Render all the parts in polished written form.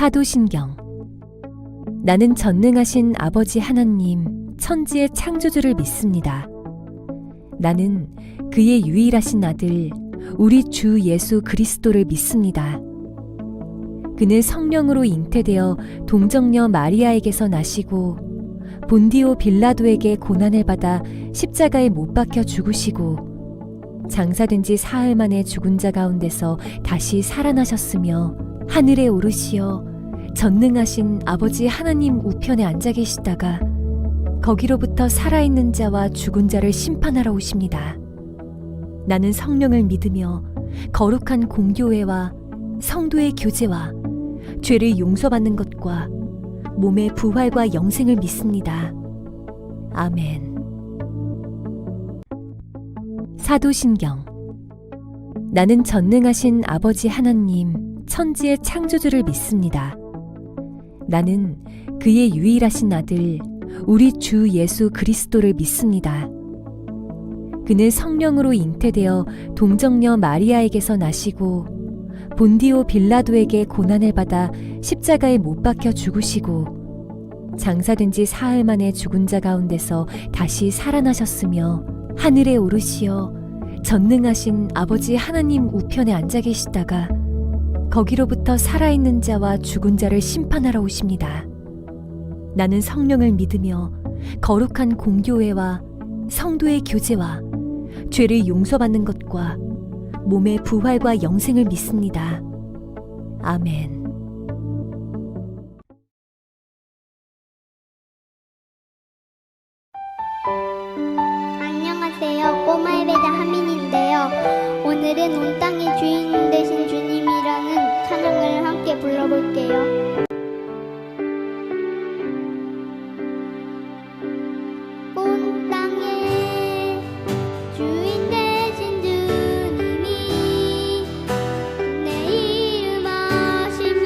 사도신경. 나는 전능하신 아버지 하나님, 천지의 창조주를 믿습니다. 나는 그의 유일하신 아들, 우리 주 예수 그리스도를 믿습니다. 그는 성령으로 잉태되어 동정녀 마리아에게서 나시고 본디오 빌라도에게 고난을 받아 십자가에 못 박혀 죽으시고 장사된 지 사흘 만에 죽은 자 가운데서 다시 살아나셨으며 하늘에 오르시어 전능하신 아버지 하나님 우편에 앉아 계시다가 거기로부터 살아있는 자와 죽은 자를 심판하러 오십니다. 나는 성령을 믿으며 거룩한 공교회와 성도의 교제와 죄를 용서받는 것과 몸의 부활과 영생을 믿습니다. 아멘. 사도신경. 나는 전능하신 아버지 하나님, 천지의 창조주를 믿습니다. 나는 그의 유일하신 아들, 우리 주 예수 그리스도를 믿습니다. 그는 성령으로 잉태되어 동정녀 마리아에게서 나시고 본디오 빌라도에게 고난을 받아 십자가에 못 박혀 죽으시고 장사된 지 사흘 만에 죽은 자 가운데서 다시 살아나셨으며 하늘에 오르시어 전능하신 아버지 하나님 우편에 앉아 계시다가 거기로부터 살아있는 자와 죽은 자를 심판하러 오십니다. 나는 성령을 믿으며 거룩한 공교회와 성도의 교제와 죄를 용서받는 것과 몸의 부활과 영생을 믿습니다. 아멘. 안녕하세요. 꼬마의 배자 하민인데요. 오늘은 온 땅의 주인 되신 주님이라는 찬양을 함께 불러볼게요. 온 땅의 주인 되신 주님이 내 이름 하시며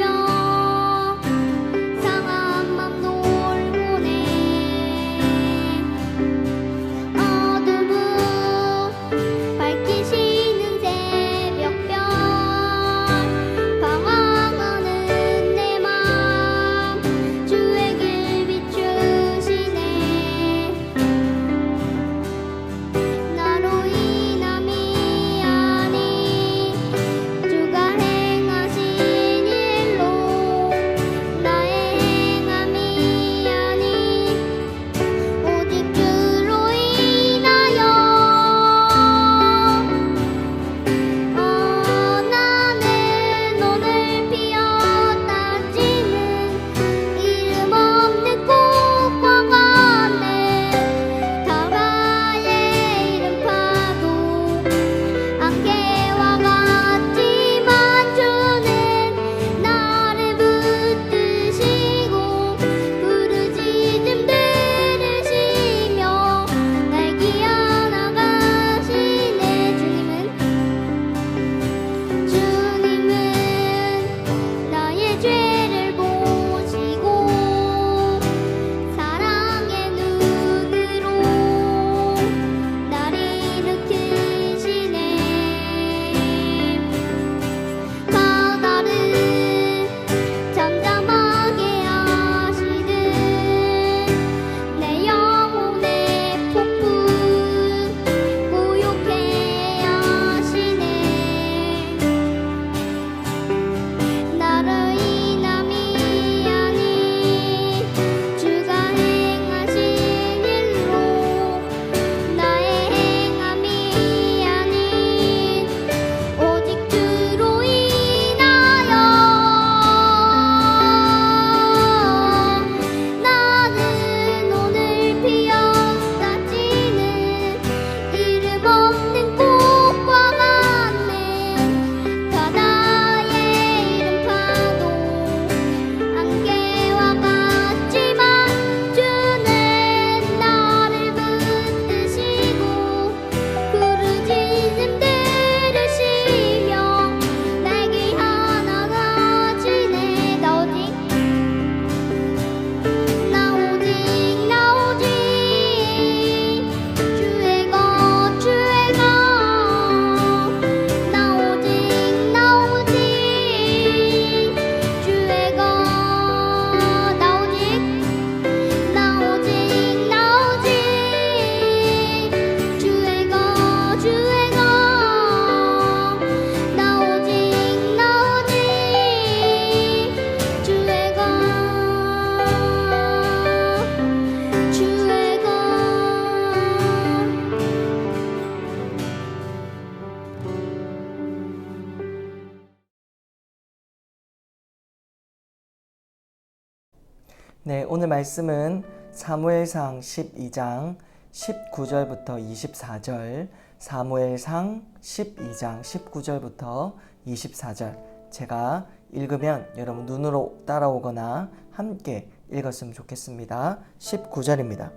네, 오늘 말씀은 사무엘상 12장 19절부터 24절, 사무엘상 12장 19절부터 24절. 제가 읽으면 여러분 눈으로 따라오거나 함께 읽었으면 좋겠습니다. 19절입니다.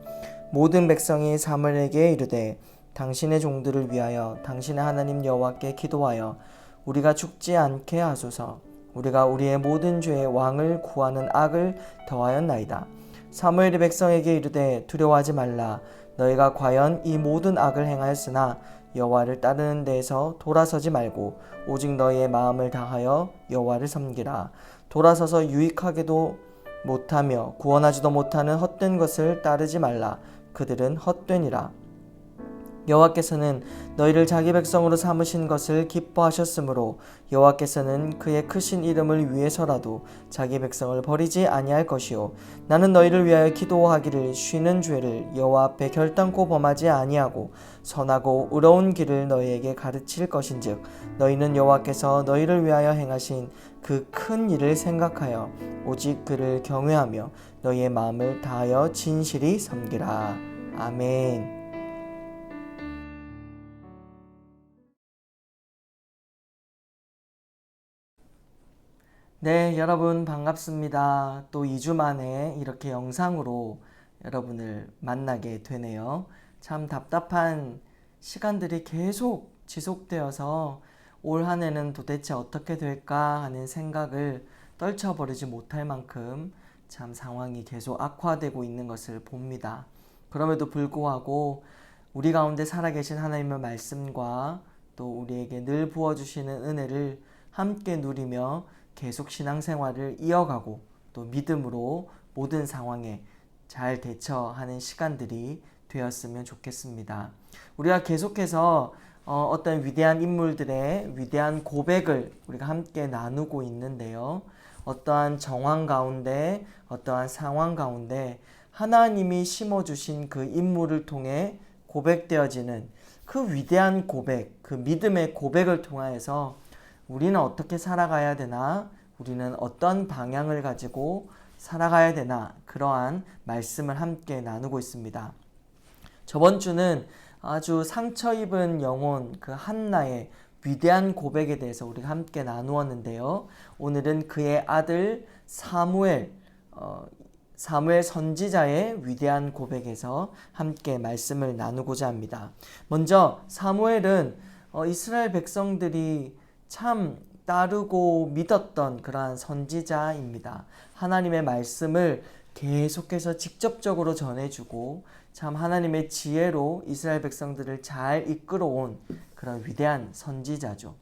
모든 백성이 사무엘에게 이르되 당신의 종들을 위하여 당신의 하나님 여호와께 기도하여 우리가 죽지 않게 하소서. 우리가 우리의 모든 죄의 왕을 구하는 악을 더하였나이다. 사무엘이 백성에게 이르되 두려워하지 말라. 너희가 과연 이 모든 악을 행하였으나 여호와를 따르는 데에서 돌아서지 말고 오직 너희의 마음을 다하여 여호와를 섬기라. 돌아서서 유익하게도 못하며 구원하지도 못하는 헛된 것을 따르지 말라. 그들은 헛되니라. 여호와께서는 너희를 자기 백성으로 삼으신 것을 기뻐하셨으므로 여호와께서는 그의 크신 이름을 위해서라도 자기 백성을 버리지 아니할 것이요 나는 너희를 위하여 기도하기를 쉬는 죄를 여호와 앞에 결단코 범하지 아니하고 선하고 의로운 길을 너희에게 가르칠 것인즉 너희는 여호와께서 너희를 위하여 행하신 그 큰 일을 생각하여 오직 그를 경외하며 너희의 마음을 다하여 진실히 섬기라. 아멘. 네, 여러분 반갑습니다. 또 2주 만에 이렇게 영상으로 여러분을 만나게 되네요. 참 답답한 시간들이 계속 지속되어서 올 한 해는 도대체 어떻게 될까 하는 생각을 떨쳐버리지 못할 만큼 참 상황이 계속 악화되고 있는 것을 봅니다. 그럼에도 불구하고 우리 가운데 살아계신 하나님의 말씀과 또 우리에게 늘 부어주시는 은혜를 함께 누리며 계속 신앙생활을 이어가고 또 믿음으로 모든 상황에 잘 대처하는 시간들이 되었으면 좋겠습니다. 우리가 계속해서 어떤 위대한 인물들의 위대한 고백을 우리가 함께 나누고 있는데요. 어떠한 정황 가운데, 어떠한 상황 가운데 하나님이 심어주신 그 인물을 통해 고백되어지는 그 위대한 고백, 그 믿음의 고백을 통하여서 우리는 어떻게 살아가야 되나? 우리는 어떤 방향을 가지고 살아가야 되나? 그러한 말씀을 함께 나누고 있습니다. 저번 주는 아주 상처 입은 영혼 그 한나의 위대한 고백에 대해서 우리가 함께 나누었는데요. 오늘은 그의 아들 사무엘 선지자의 위대한 고백에서 함께 말씀을 나누고자 합니다. 먼저 사무엘은 이스라엘 백성들이 참 따르고 믿었던 그러한 선지자입니다. 하나님의 말씀을 계속해서 직접적으로 전해주고 참 하나님의 지혜로 이스라엘 백성들을 잘 이끌어온 그런 위대한 선지자죠.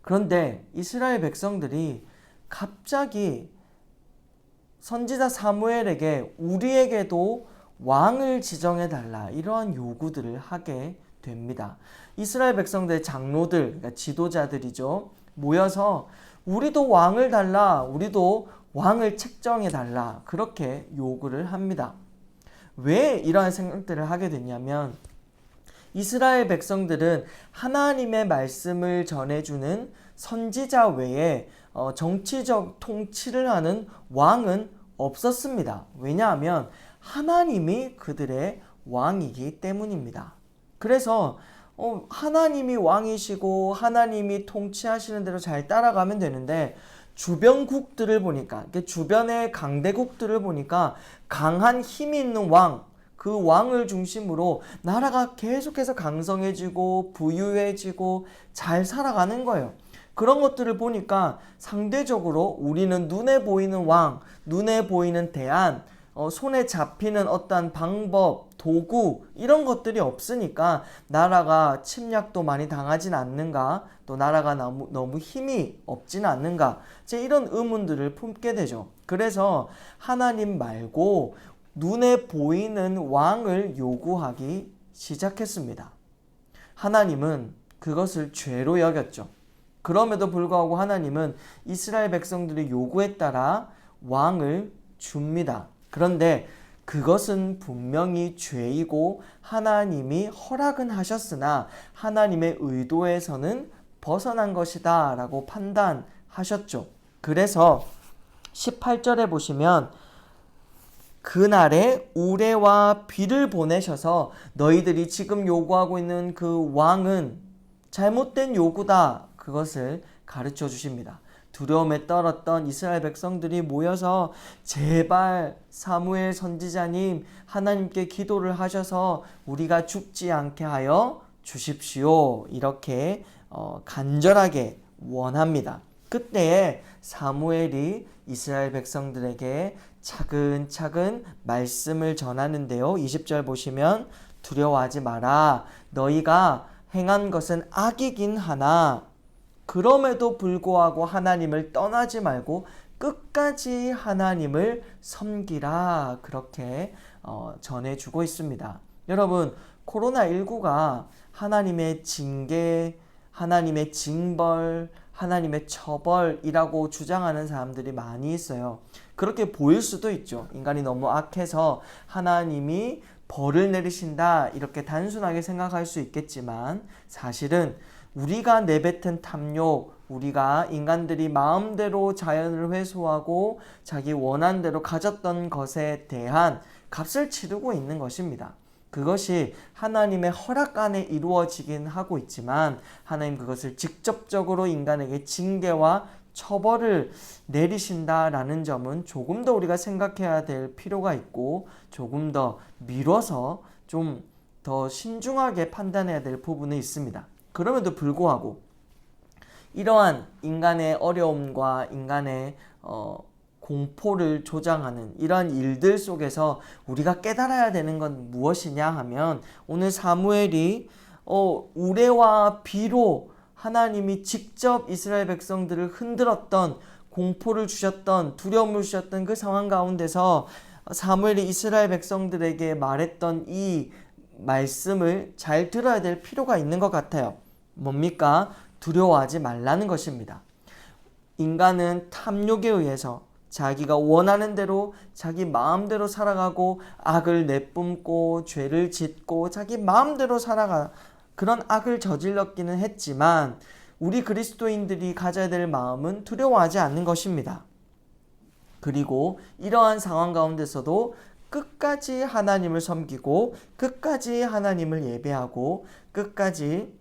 그런데 이스라엘 백성들이 갑자기 선지자 사무엘에게 우리에게도 왕을 지정해달라 이러한 요구들을 하게 됩니다. 이스라엘 백성들의 장로들, 그러니까 지도자들이죠. 모여서 우리도 왕을 달라, 우리도 왕을 책정해달라 그렇게 요구를 합니다. 왜 이러한 생각들을 하게 됐냐면 이스라엘 백성들은 하나님의 말씀을 전해주는 선지자 외에 정치적 통치를 하는 왕은 없었습니다. 왜냐하면 하나님이 그들의 왕이기 때문입니다. 그래서 하나님이 왕이시고 하나님이 통치하시는 대로 잘 따라가면 되는데 주변국들을 보니까 주변의 강대국들을 보니까 강한 힘이 있는 왕, 그 왕을 중심으로 나라가 계속해서 강성해지고 부유해지고 잘 살아가는 거예요. 그런 것들을 보니까 상대적으로 우리는 눈에 보이는 왕, 눈에 보이는 대안, 손에 잡히는 어떠한 방법, 도구 이런 것들이 없으니까 나라가 침략도 많이 당하진 않는가, 또 나라가 너무 힘이 없지는 않는가, 이런 의문들을 품게 되죠. 그래서 하나님 말고 눈에 보이는 왕을 요구하기 시작했습니다. 하나님은 그것을 죄로 여겼죠. 그럼에도 불구하고 하나님은 이스라엘 백성들의 요구에 따라 왕을 줍니다. 그런데 그것은 분명히 죄이고 하나님이 허락은 하셨으나 하나님의 의도에서는 벗어난 것이다 라고 판단하셨죠. 그래서 18절에 보시면 그날에 우레와 비를 보내셔서 너희들이 지금 요구하고 있는 그 왕은 잘못된 요구다. 그것을 가르쳐 주십니다. 두려움에 떨었던 이스라엘 백성들이 모여서 제발 사무엘 선지자님 하나님께 기도를 하셔서 우리가 죽지 않게 하여 주십시오. 이렇게 간절하게 원합니다. 그때에 사무엘이 이스라엘 백성들에게 차근차근 말씀을 전하는데요. 20절 보시면 두려워하지 마라. 너희가 행한 것은 악이긴 하나 그럼에도 불구하고 하나님을 떠나지 말고 끝까지 하나님을 섬기라. 그렇게 전해주고 있습니다. 여러분, 코로나19가 하나님의 징계, 하나님의 징벌, 하나님의 처벌이라고 주장하는 사람들이 많이 있어요. 그렇게 보일 수도 있죠. 인간이 너무 악해서 하나님이 벌을 내리신다 이렇게 단순하게 생각할 수 있겠지만 사실은 우리가 내뱉은 탐욕, 우리가 인간들이 마음대로 자연을 회수하고 자기 원한대로 가졌던 것에 대한 값을 치르고 있는 것입니다. 그것이 하나님의 허락 안에 이루어지긴 하고 있지만 하나님 그것을 직접적으로 인간에게 징계와 처벌을 내리신다라는 점은 조금 더 우리가 생각해야 될 필요가 있고 조금 더 미뤄서 좀 더 신중하게 판단해야 될 부분이 있습니다. 그럼에도 불구하고 이러한 인간의 어려움과 인간의 공포를 조장하는 이러한 일들 속에서 우리가 깨달아야 되는 건 무엇이냐 하면 오늘 사무엘이 우레와 비로 하나님이 직접 이스라엘 백성들을 흔들었던 공포를 주셨던 두려움을 주셨던 그 상황 가운데서 사무엘이 이스라엘 백성들에게 말했던 이 말씀을 잘 들어야 될 필요가 있는 것 같아요. 뭡니까? 두려워하지 말라는 것입니다. 인간은 탐욕에 의해서 자기가 원하는 대로 자기 마음대로 살아가고 악을 내뿜고 죄를 짓고 자기 마음대로 살아가 그런 악을 저질렀기는 했지만 우리 그리스도인들이 가져야 될 마음은 두려워하지 않는 것입니다. 그리고 이러한 상황 가운데서도 끝까지 하나님을 섬기고 끝까지 하나님을 예배하고 끝까지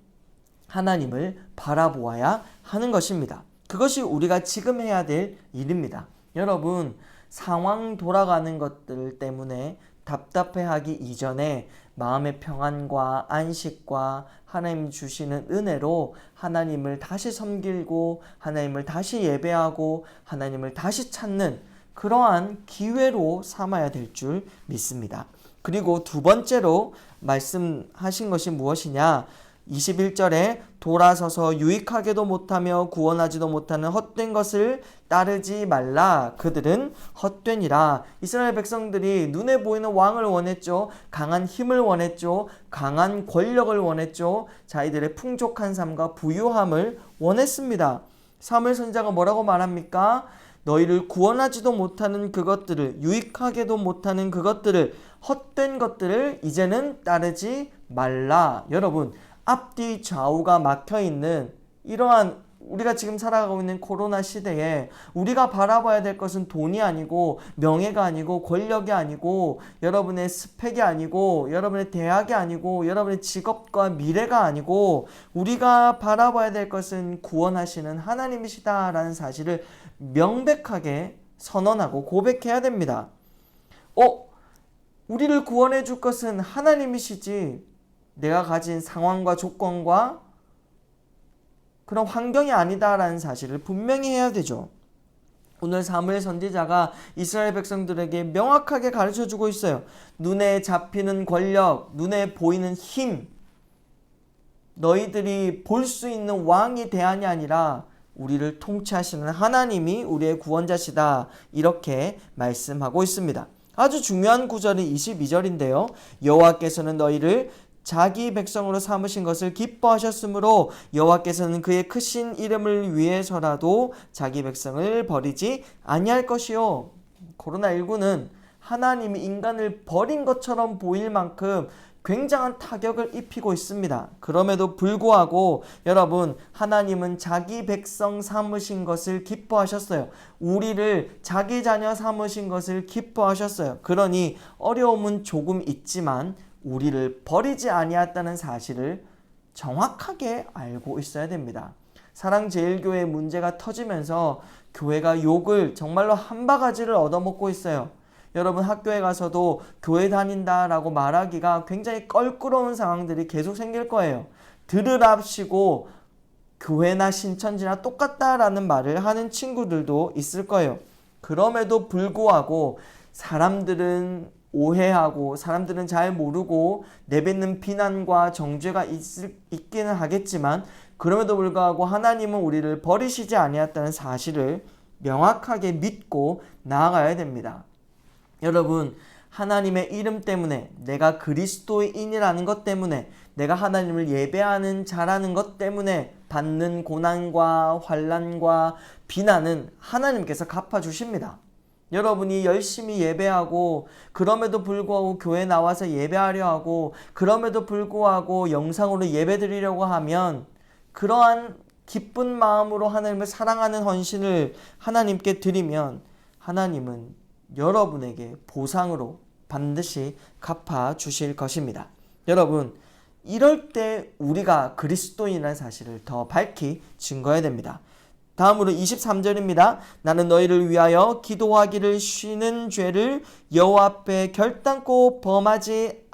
하나님을 바라보아야 하는 것입니다. 그것이 우리가 지금 해야 될 일입니다. 여러분, 상황 돌아가는 것들 때문에 답답해하기 이전에 마음의 평안과 안식과 하나님 주시는 은혜로 하나님을 다시 섬기고 하나님을 다시 예배하고 하나님을 다시 찾는 그러한 기회로 삼아야 될 줄 믿습니다. 그리고 두 번째로 말씀하신 것이 무엇이냐? 21절에 돌아서서 유익하게도 못하며 구원하지도 못하는 헛된 것을 따르지 말라. 그들은 헛되니라. 이스라엘 백성들이 눈에 보이는 왕을 원했죠. 강한 힘을 원했죠. 강한 권력을 원했죠. 자기들의 풍족한 삶과 부유함을 원했습니다. 사무엘 선지자가 뭐라고 말합니까? 너희를 구원하지도 못하는 그것들을, 유익하게도 못하는 그것들을, 헛된 것들을 이제는 따르지 말라. 여러분, 앞뒤 좌우가 막혀있는 이러한 우리가 지금 살아가고 있는 코로나 시대에 우리가 바라봐야 될 것은 돈이 아니고 명예가 아니고 권력이 아니고 여러분의 스펙이 아니고 여러분의 대학이 아니고 여러분의 직업과 미래가 아니고 우리가 바라봐야 될 것은 구원하시는 하나님이시다라는 사실을 명백하게 선언하고 고백해야 됩니다. 우리를 구원해 줄 것은 하나님이시지 내가 가진 상황과 조건과 그런 환경이 아니다라는 사실을 분명히 해야 되죠. 오늘 사무엘 선지자가 이스라엘 백성들에게 명확하게 가르쳐주고 있어요. 눈에 잡히는 권력, 눈에 보이는 힘, 너희들이 볼 수 있는 왕이 대안이 아니라 우리를 통치하시는 하나님이 우리의 구원자시다. 이렇게 말씀하고 있습니다. 아주 중요한 구절이 22절인데요. 여호와께서는 너희를 자기 백성으로 삼으신 것을 기뻐하셨으므로 여호와께서는 그의 크신 이름을 위해서라도 자기 백성을 버리지 아니할 것이요. 코로나19는 하나님이 인간을 버린 것처럼 보일 만큼 굉장한 타격을 입히고 있습니다. 그럼에도 불구하고 여러분, 하나님은 자기 백성 삼으신 것을 기뻐하셨어요. 우리를 자기 자녀 삼으신 것을 기뻐하셨어요. 그러니 어려움은 조금 있지만 우리를 버리지 아니했다는 사실을 정확하게 알고 있어야 됩니다. 사랑제일교회 문제가 터지면서 교회가 욕을 정말로 한 바가지를 얻어먹고 있어요. 여러분, 학교에 가서도 교회 다닌다라고 말하기가 굉장히 껄끄러운 상황들이 계속 생길 거예요. 들으랍시고 교회나 신천지나 똑같다라는 말을 하는 친구들도 있을 거예요. 그럼에도 불구하고 사람들은 오해하고 사람들은 잘 모르고 내뱉는 비난과 정죄가 있기는 하겠지만, 그럼에도 불구하고 하나님은 우리를 버리시지 아니했다는 사실을 명확하게 믿고 나아가야 됩니다. 여러분, 하나님의 이름 때문에, 내가 그리스도인이라는 것 때문에, 내가 하나님을 예배하는 자라는 것 때문에 받는 고난과 환난과 비난은 하나님께서 갚아주십니다. 여러분이 열심히 예배하고 그럼에도 불구하고 교회 나와서 예배하려 하고 그럼에도 불구하고 영상으로 예배드리려고 하면, 그러한 기쁜 마음으로 하나님을 사랑하는 헌신을 하나님께 드리면 하나님은 여러분에게 보상으로 반드시 갚아주실 것입니다. 여러분, 이럴 때 우리가 그리스도인이라는 사실을 더 밝히 증거해야 됩니다. 다음으로 23절입니다. 나는 너희를 위하여 기도하기를 쉬는 죄를 여호와 앞에 결단코 범하지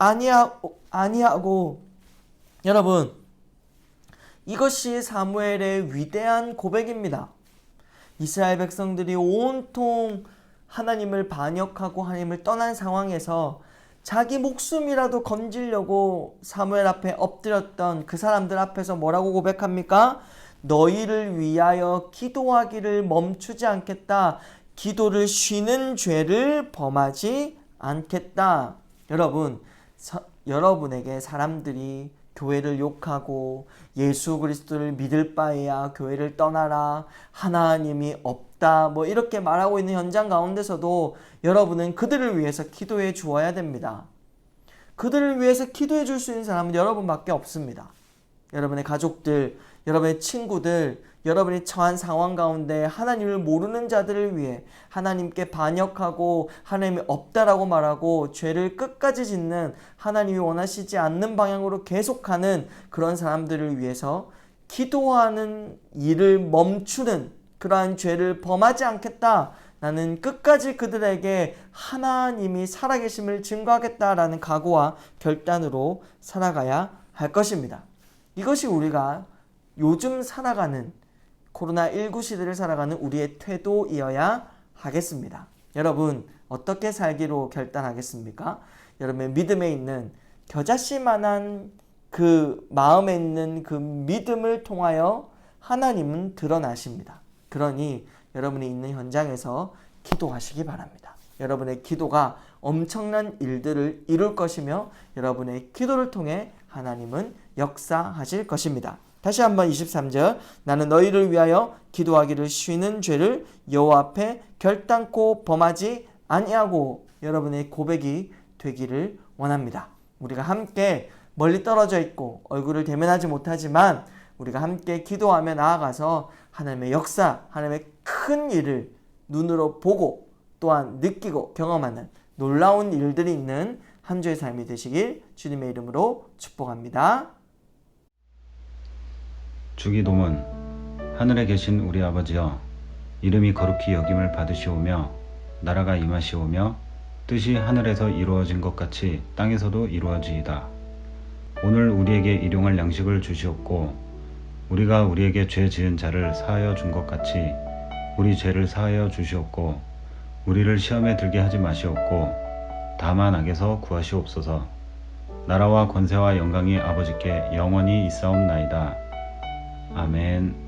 아니하고. 여러분, 이것이 사무엘의 위대한 고백입니다. 이스라엘 백성들이 온통 하나님을 반역하고 하나님을 떠난 상황에서 자기 목숨이라도 건지려고 사무엘 앞에 엎드렸던 그 사람들 앞에서 뭐라고 고백합니까? 너희를 위하여 기도하기를 멈추지 않겠다. 기도를 쉬는 죄를 범하지 않겠다. 여러분, 여러분에게 사람들이 교회를 욕하고 예수 그리스도를 믿을 바에야 교회를 떠나라, 하나님이 없다, 뭐 이렇게 말하고 있는 현장 가운데서도 여러분은 그들을 위해서 기도해 주어야 됩니다. 그들을 위해서 기도해 줄 수 있는 사람은 여러분밖에 없습니다. 여러분의 가족들, 여러분의 친구들, 여러분이 처한 상황 가운데 하나님을 모르는 자들을 위해 하나님께 반역하고 하나님이 없다라고 말하고 죄를 끝까지 짓는, 하나님이 원하시지 않는 방향으로 계속하는 그런 사람들을 위해서 기도하는 일을 멈추는, 그러한 죄를 범하지 않겠다, 나는 끝까지 그들에게 하나님이 살아계심을 증거하겠다라는 각오와 결단으로 살아가야 할 것입니다. 이것이 우리가 요즘 살아가는 코로나19 시대를 살아가는 우리의 태도이어야 하겠습니다. 여러분, 어떻게 살기로 결단하겠습니까? 여러분의 믿음에 있는 겨자씨만한 그 마음에 있는 그 믿음을 통하여 하나님은 드러나십니다. 그러니 여러분이 있는 현장에서 기도하시기 바랍니다. 여러분의 기도가 엄청난 일들을 이룰 것이며 여러분의 기도를 통해 하나님은 역사하실 것입니다. 다시 한번 23절, 나는 너희를 위하여 기도하기를 쉬는 죄를 여호와 앞에 결단코 범하지 아니하고. 여러분의 고백이 되기를 원합니다. 우리가 함께 멀리 떨어져 있고 얼굴을 대면하지 못하지만 우리가 함께 기도하며 나아가서 하나님의 역사, 하나님의 큰 일을 눈으로 보고 또한 느끼고 경험하는 놀라운 일들이 있는 한 주의 삶이 되시길 주님의 이름으로 축복합니다. 주기도문. 하늘에 계신 우리 아버지여, 이름이 거룩히 여김을 받으시오며 나라가 임하시오며 뜻이 하늘에서 이루어진 것 같이 땅에서도 이루어지이다. 오늘 우리에게 일용할 양식을 주시옵고 우리가 우리에게 죄 지은 자를 사하여 준 것 같이 우리 죄를 사하여 주시옵고 우리를 시험에 들게 하지 마시옵고 다만 악에서 구하시옵소서. 나라와 권세와 영광이 아버지께 영원히 있사옵나이다. 아멘.